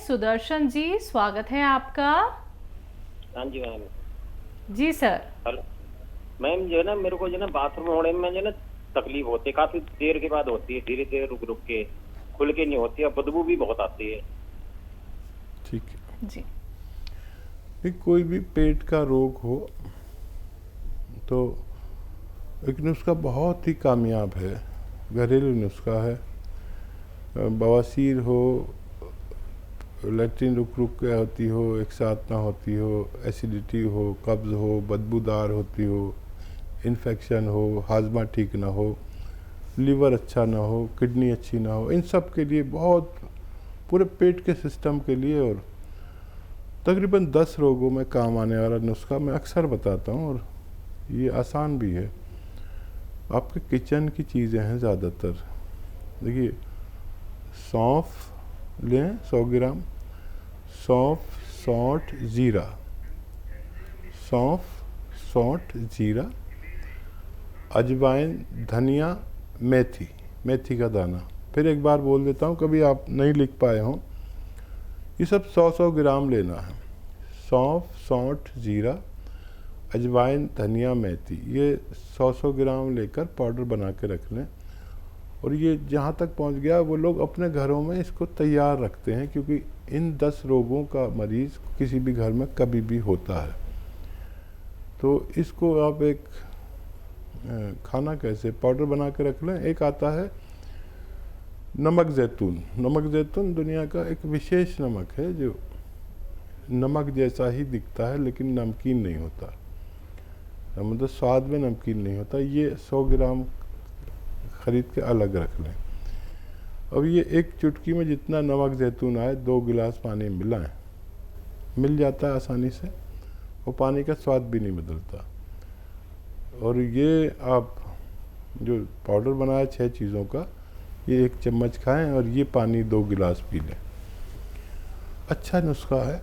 सुदर्शन जी, स्वागत है आपका। हाँ जी मैम। जी सर। हेलो मैम, जो है ना मेरे को जो है ना बाथरूम होने में जो है ना तकलीफ होती है, काफी देर के बाद होती है, धीरे धीरे रुक रुक के, खुल के नहीं होती है, बदबू भी बहुत आती है। ठीक है। जी। नहीं, कोई भी पेट का रोग हो तो एक नुस्खा बहुत ही कामयाब है, घरेलू नुस्खा है। बवासीर हो, लैट्रिन रुक रुक के होती हो, एक साथ ना होती हो, एसिडिटी हो, कब्ज़ हो, बदबूदार होती हो, इन्फेक्शन हो, हाजमा ठीक ना हो, लीवर अच्छा ना हो, किडनी अच्छी ना हो, इन सब के लिए बहुत, पूरे पेट के सिस्टम के लिए और तकरीबन 10 रोगों में काम आने वाला नुस्खा मैं अक्सर बताता हूँ और ये आसान भी है। आपके किचन की चीज़ें हैं ज़्यादातर। देखिए, सौंफ लें 100 ग्राम, सौंफ, सौंठ, ज़ीरा, सौंफ, सौंठ, ज़ीरा, अजवाइन, धनिया, मेथी, मेथी का दाना। फिर एक बार बोल देता हूँ, कभी आप नहीं लिख पाए हों, ये सब 100-100 ग्राम लेना है। सौंफ, सौंठ, ज़ीरा, अजवाइन, धनिया, मेथी, ये 100-100 ग्राम लेकर पाउडर बना के रख लें। और ये जहाँ तक पहुँच गया, वो लोग अपने घरों में इसको तैयार रखते हैं, क्योंकि इन 10 रोगों का मरीज़ किसी भी घर में कभी भी होता है। तो इसको आप एक खाना कैसे पाउडर बना के रख लें। एक आता है नमक ज़ैतून। नमक ज़ैतून दुनिया का एक विशेष नमक है जो नमक जैसा ही दिखता है लेकिन नमकीन नहीं होता, मतलब स्वाद में नमकीन नहीं होता। ये 100 ग्राम ख़रीद के अलग रख लें। अब ये एक चुटकी में जितना नमक ज़ैतून आए 2 गिलास पानी मिलाएं, मिल जाता है आसानी से, और पानी का स्वाद भी नहीं बदलता। और ये आप जो पाउडर बनाया 6 चीज़ों का, ये 1 चम्मच खाएं और ये पानी 2 गिलास पी लें। अच्छा नुस्खा है।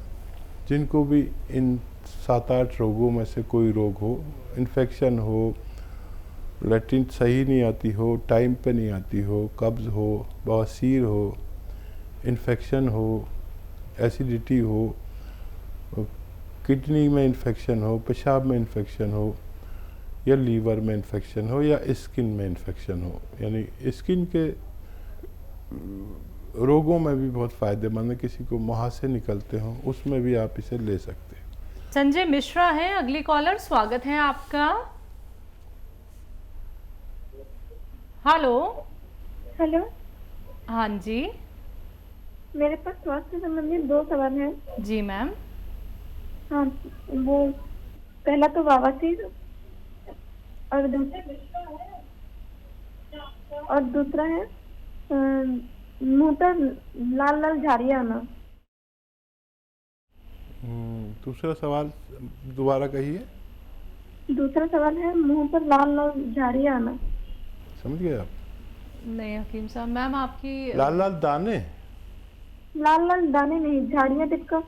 जिनको भी इन 7-8 रोगों में से कोई रोग हो, इन्फेक्शन हो, लैट्रिन सही नहीं आती हो, टाइम पे नहीं आती हो, कब्ज़ हो, बवासीर हो, इन्फेक्शन हो, एसिडिटी हो, किडनी में इन्फेक्शन हो, पेशाब में इन्फेक्शन हो, या लीवर में इन्फेक्शन हो, या स्किन में इन्फेक्शन हो, यानी स्किन के रोगों में भी बहुत फ़ायदेमंद है। किसी को मुहासे निकलते हों, उसमें भी आप इसे ले सकते हैं। संजय मिश्रा हैं अगली कॉलर, स्वागत है आपका। हेलो। हेलो। हाँ जी। मेरे पास स्वास्थ्य संबंधी 2 सवाल हैं। जी मैम। हाँ, वो पहला तो बवासीर और दूसरा है मुंह पर लाल लाल झाड़ियाँ आना। दूसरा सवाल दोबारा कहिए। दूसरा सवाल है मुंह पर लाल लाल झाड़ियाँ आना। समझ गए आप? नहीं हकीम साहब, मैम आपकी लाल लाल दाने, लाल लाल दाने नहीं, झाड़ियाँ टाइप का,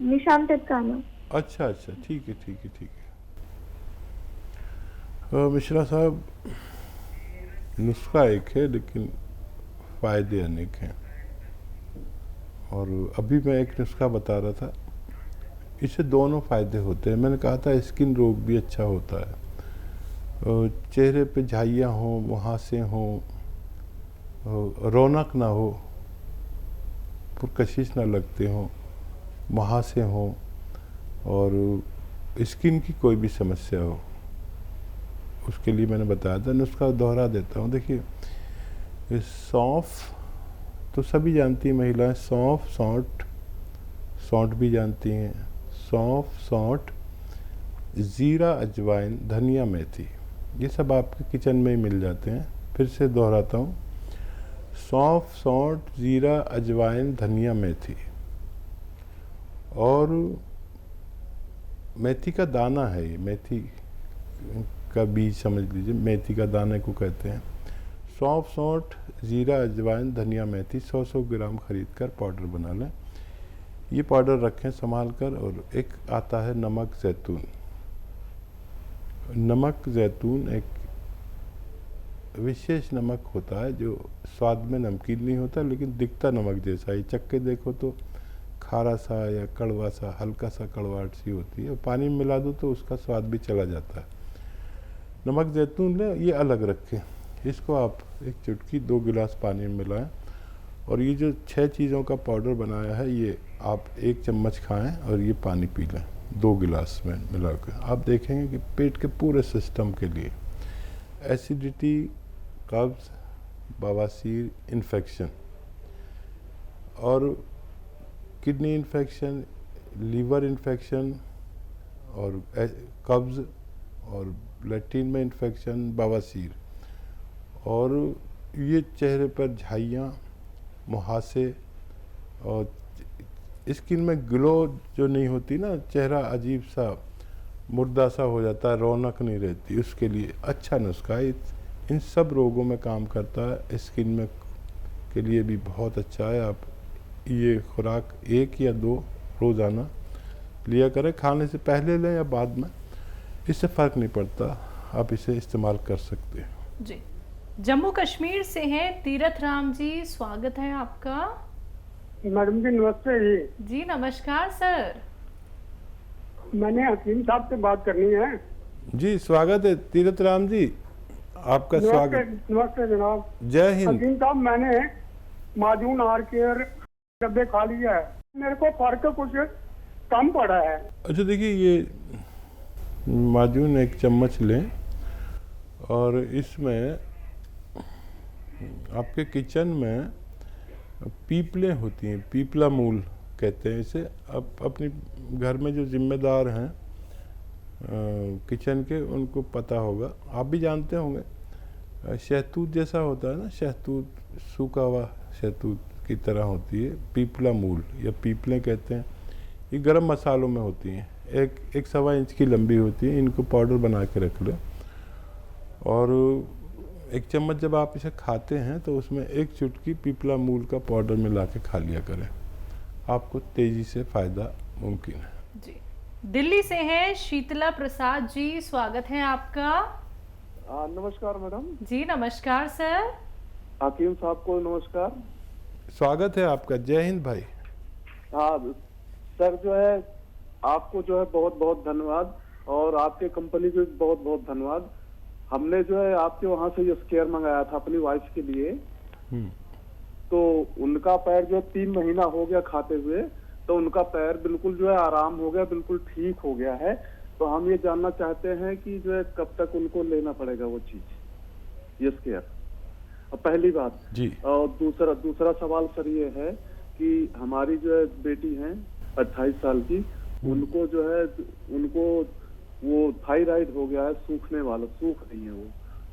निशान टाइप का आना। अच्छा अच्छा, ठीक है ठीक है ठीक है। मिश्रा साहब, नुस्खा एक है लेकिन फ़ायदे अनेक हैं। और अभी मैं एक नुस्खा बता रहा था, इससे दोनों फ़ायदे होते हैं। मैंने कहा था स्किन रोग भी अच्छा होता है, चेहरे पे झाइयाँ हों, मुहासे हों, रौनक ना हो, पुरकशिश ना लगते हों, मुहासे हों, और स्किन की कोई भी समस्या हो, उसके लिए मैंने बताया था। नुस्खा दोहरा देता हूँ। देखिए, सौंफ तो सभी जानती हैं महिलाएं, सौंफ, सौंठ, सौंठ भी जानती हैं, सौंफ, सौंठ, ज़ीरा, अजवाइन, धनिया, मेथी, ये सब आपके किचन में ही मिल जाते हैं। फिर से दोहराता हूँ, सौंफ, सौंठ, ज़ीरा, अजवाइन, धनिया, मेथी, और मेथी का दाना है, ये मेथी का बीज समझ लीजिए, मेथी का दाने को कहते हैं। सौंफ, सौंठ, ज़ीरा, अजवाइन, धनिया, मेथी 100-100 ग्राम खरीद कर पाउडर बना लें। ये पाउडर रखें संभाल कर। और एक आता है नमक ज़ैतून। नमक ज़ैतून एक विशेष नमक होता है जो स्वाद में नमकीन नहीं होता लेकिन दिखता नमक जैसा ही। चक्के देखो तो खारा सा या कड़वा सा, हल्का सा कड़वाहट सी होती है। पानी में मिला दो तो उसका स्वाद भी चला जाता है। नमक जैतून लें, ये अलग रखें। इसको आप एक चुटकी 2 गिलास पानी में मिलाएं और ये जो 6 चीज़ों का पाउडर बनाया है ये आप 1 चम्मच खाएं और ये पानी पी लें 2 गिलास में मिलाकर। आप देखेंगे कि पेट के पूरे सिस्टम के लिए एसिडिटी, कब्ज़, बवासीर, इन्फेक्शन और किडनी इन्फेक्शन, लीवर इन्फेक्शन और कब्ज़ और लैट्रिन में इन्फेक्शन, बवासीर और ये चेहरे पर झाइयाँ, मुहासे और स्किन में ग्लो जो नहीं होती ना, चेहरा अजीब सा मुर्दा सा हो जाता है, रौनक नहीं रहती, उसके लिए अच्छा नुस्खा है। इन सब रोगों में काम करता है। स्किन में के लिए भी बहुत अच्छा है। आप ये खुराक 1 या 2 रोज़ाना लिया करें, खाने से पहले लें या बाद में, इससे फ़र्क नहीं पड़ता, आप इसे इस्तेमाल कर सकते हैं। जी, जम्मू कश्मीर से हैं तीरथ राम जी, स्वागत है आपका। मैडम जी नमस्ते जी। जी नमस्कार सर। मैंने हकीम साहब से बात करनी है। जी स्वागत है तीरथ राम जी, आपका स्वागत। नमस्ते जनाब। जय हिंद। हकीम साहब मैंने माजून आर केयर डब्बे खा लिया है, मेरे को फर्क कुछ कम पड़ा है। अच्छा देखिए, ये माजून 1 चम्मच लें और इसमें आपके किचन में पीपलें होती हैं, पीपला मूल कहते हैं इसे। अब अपने घर में जो जिम्मेदार हैं किचन के, उनको पता होगा, आप भी जानते होंगे। शहतूत जैसा होता है ना, शहतूत, सूखा हुआ शहतूत की तरह होती है पीपला मूल या पीपलें कहते हैं। ये गरम मसालों में होती हैं, 1 सवा इंच की लंबी होती है। इनको पाउडर बना के रख लें और 1 चम्मच जब आप इसे खाते हैं तो उसमें 1 चुटकी पीपला मूल का पाउडर मिला के खा लिया करें, आपको तेज़ी से फ़ायदा मुमकिन है। जी, दिल्ली से हैं शीतला प्रसाद जी, स्वागत है आपका। नमस्कार मैडम। जी नमस्कार सर। हकीम साहब को नमस्कार। स्वागत है आपका। जय हिंद भाई। हाँ सर, जो है आपको जो है बहुत बहुत धन्यवाद और आपके कंपनी को बहुत बहुत धन्यवाद। हमने जो है आपके वहाँ से ये स्केयर मंगाया था अपनी वाइफ के लिए, तो उनका पैर जो 3 महीना हो गया खाते हुए, तो उनका पैर बिल्कुल जो है आराम हो गया, बिल्कुल ठीक हो गया है। तो हम ये जानना चाहते हैं कि जो है कब तक उनको लेना पड़ेगा वो चीज, ये स्केयर, पहली बात जी। और दूसरा सवाल सर ये है कि हमारी जो है बेटी है 28 साल की, उनको जो है उनको वो थायराइड हो गया है, सूख रही है वो,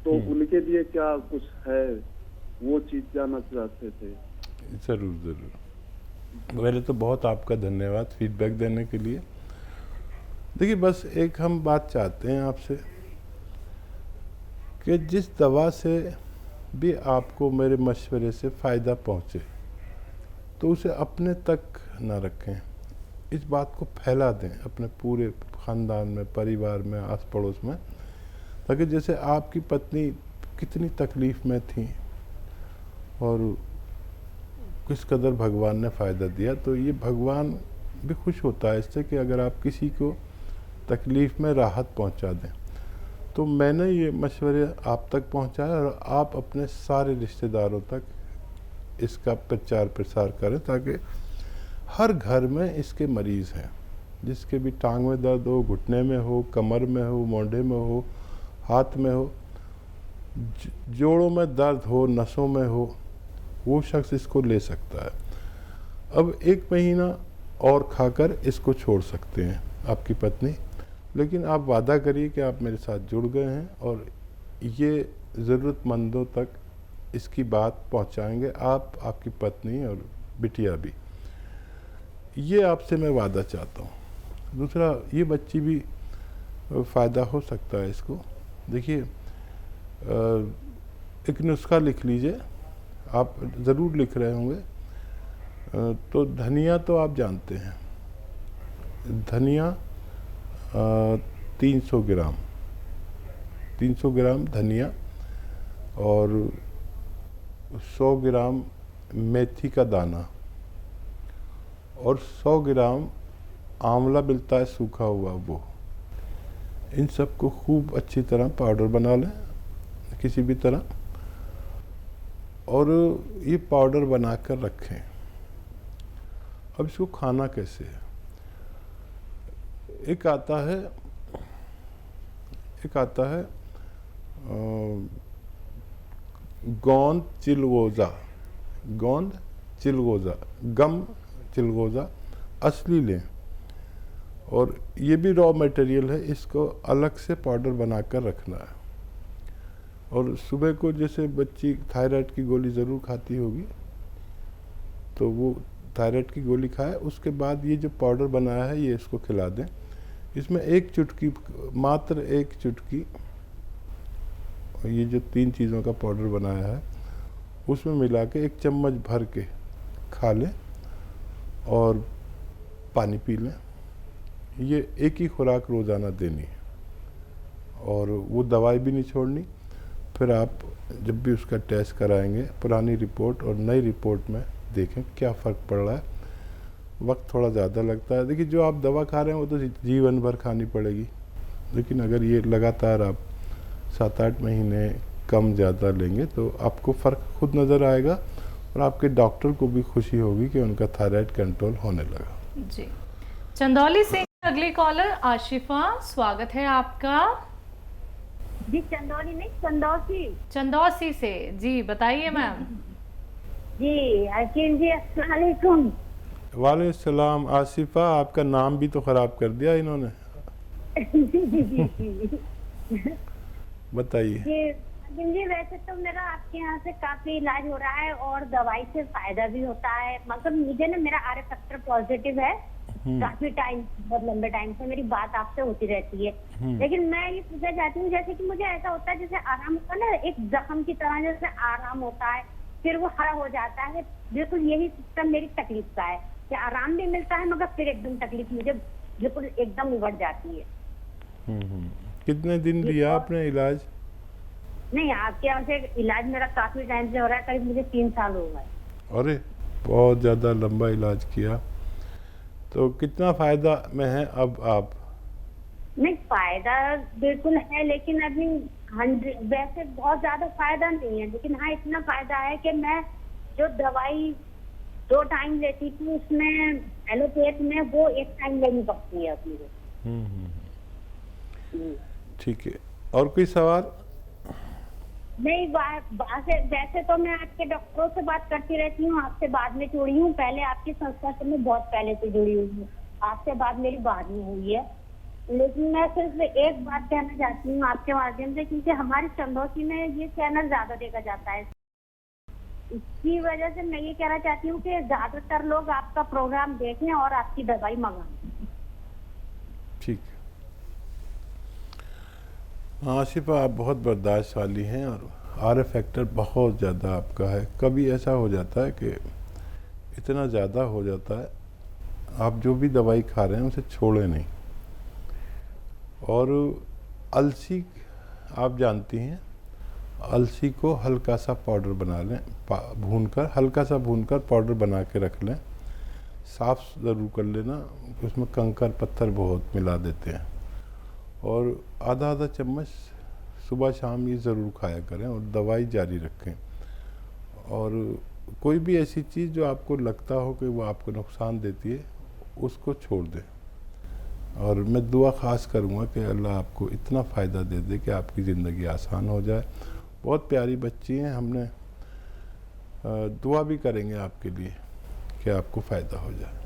तो उनके लिए क्या कुछ है, वो चीज जानना चाहते थे। ज़रूर ज़रूर। पहले तो बहुत आपका धन्यवाद फीडबैक देने के लिए। देखिए, बस एक हम बात चाहते हैं आपसे कि जिस दवा से भी आपको मेरे मशवरे से फ़ायदा पहुँचे तो उसे अपने तक ना रखें, इस बात को फैला दें अपने पूरे ख़ानदान में, परिवार में, आस पड़ोस में, ताकि जैसे आपकी पत्नी कितनी तकलीफ़ में थी और किस कदर भगवान ने फ़ायदा दिया, तो ये भगवान भी खुश होता है इससे कि अगर आप किसी को तकलीफ़ में राहत पहुंचा दें। तो मैंने ये मशवरे आप तक पहुंचाया और आप अपने सारे रिश्तेदारों तक इसका प्रचार प्रसार करें ताकि हर घर में इसके मरीज़ हैं, जिसके भी टांग में दर्द हो, घुटने में हो, कमर में हो, मोढ़े में हो, हाथ में हो, जोड़ों में दर्द हो, नसों में हो, वो शख्स इसको ले सकता है। अब 1 महीना और खाकर इसको छोड़ सकते हैं आपकी पत्नी, लेकिन आप वादा करिए कि आप मेरे साथ जुड़ गए हैं और ये ज़रूरतमंदों तक इसकी बात पहुंचाएंगे, आप, आपकी पत्नी और बिटिया भी। ये आपसे मैं वादा चाहता हूँ। दूसरा, ये बच्ची भी फ़ायदा हो सकता है इसको। देखिए, एक नुस्खा लिख लीजिए, आप ज़रूर लिख रहे होंगे। तो धनिया तो आप जानते हैं, धनिया 300 ग्राम धनिया, और 100 ग्राम मेथी का दाना और 100 ग्राम आंवला मिलता है सूखा हुआ, वो इन सब को खूब अच्छी तरह पाउडर बना लें किसी भी तरह, और ये पाउडर बनाकर रखें। अब इसको खाना कैसे है? एक आता है गोंद चिलगोज़ा, गम चिलगोज़ा असली लें, और ये भी रॉ मटेरियल है, इसको अलग से पाउडर बनाकर रखना है। और सुबह को जैसे बच्ची थायराइड की गोली ज़रूर खाती होगी, तो वो थायराइड की गोली खाए, उसके बाद ये जो पाउडर बनाया है ये इसको खिला दें। इसमें एक चुटकी, मात्र एक चुटकी, ये जो 3 चीज़ों का पाउडर बनाया है उसमें मिला के 1 चम्मच भर के खा लें और पानी पी लें। ये एक ही खुराक रोज़ाना देनी है, और वो दवाई भी नहीं छोड़नी। फिर आप जब भी उसका टेस्ट कराएंगे, पुरानी रिपोर्ट और नई रिपोर्ट में देखें क्या फ़र्क पड़ रहा है। वक्त थोड़ा ज़्यादा लगता है, देखिए जो आप दवा खा रहे हैं वो तो जीवन भर खानी पड़ेगी, लेकिन अगर ये लगातार आप 7-8 महीने कम ज़्यादा लेंगे तो आपको फ़र्क खुद नज़र आएगा, और आपके डॉक्टर को भी खुशी होगी कि उनका थायराइड कंट्रोल होने लगा। जी, चंदौली से अगली कॉलर आशिफा, स्वागत है आपका। जी चंदौली नहीं, चंदौसी से, जी बताइए मैम। जी अकील जी, अस्सलाम वालेकुम। वालेकुम सलाम। आसिफा, आपका नाम भी तो ख़राब कर दिया इन्होंने। बताइए। जी वैसे तो मेरा आपके यहाँ से काफी इलाज हो रहा है और दवाई से फायदा भी होता है, मतलब मुझे ना मेरा आर फैक्टर पॉजिटिव है, काफी टाइम, बहुत लंबे टाइम से मेरी बात आपसे होती रहती है। लेकिन मैं ये पूछना चाहती हूँ, जैसे कि मुझे ऐसा होता है जैसे आराम होता है ना, एक जख्म की तरह जैसे आराम होता है, फिर वो हरा हो जाता है, बिल्कुल यही सिस्टम मेरी तकलीफ का है कि आराम भी मिलता है मगर फिर एकदम तकलीफ मुझे बिल्कुल एकदम उभर जाती है। कितने दिन लिया आपने इलाज? नहीं, आपके यहाँ से इलाज मेरा काफी टाइम से हो रहा है, करीब मुझे 3 साल हो गए। अरे बहुत ज़्यादा लंबा इलाज किया, तो कितना फ़ायदा में है अब आप? नहीं, फायदा बिल्कुल है, लेकिन अभी 100 वैसे बहुत ज्यादा फायदा नहीं है, लेकिन हाँ इतना फायदा है कि मैं जो दवाई 2 टाइम लेती थी उसमें एलोपैथ में वो 1 टाइम लेनी पड़ती है अपनी को। ठीक है, और कोई सवाल? नहीं, वैसे तो मैं आपके डॉक्टरों से बात करती रहती हूँ, आपसे बाद में जुड़ी हूँ, पहले आपकी संस्था से मैं बहुत पहले से जुड़ी हुई हूँ, आपसे बात मेरी बाद में हुई है। लेकिन मैं सिर्फ एक बात कहना चाहती हूँ आपके माध्यम से, क्योंकि हमारी चंदौसी में ये चैनल ज्यादा देखा जाता है, इसकी वजह से मैं ये कहना चाहती हूँ कि ज्यादातर लोग आपका प्रोग्राम देखें और आपकी दवाई मंगाएं। ठीक है आसिफा, आप बहुत बर्दाश्त वाली हैं, और आर फैक्टर बहुत ज़्यादा आपका है। कभी ऐसा हो जाता है कि इतना ज़्यादा हो जाता है, आप जो भी दवाई खा रहे हैं उसे छोड़ें नहीं। और अलसी आप जानती हैं, अलसी को हल्का सा पाउडर बना लें, भूनकर, हल्का सा भूनकर पाउडर बना के रख लें, साफ़ ज़रूर कर लेना, उसमें कंकर पत्थर बहुत मिला देते हैं, और आधा चम्मच सुबह शाम ये ज़रूर खाया करें, और दवाई जारी रखें। और कोई भी ऐसी चीज़ जो आपको लगता हो कि वो आपको नुकसान देती है उसको छोड़ दें। और मैं दुआ ख़ास करूँगा कि अल्लाह आपको इतना फ़ायदा दे दे कि आपकी ज़िंदगी आसान हो जाए। बहुत प्यारी बच्ची हैं, हमने दुआ भी करेंगे आपके लिए कि आपको फ़ायदा हो जाए।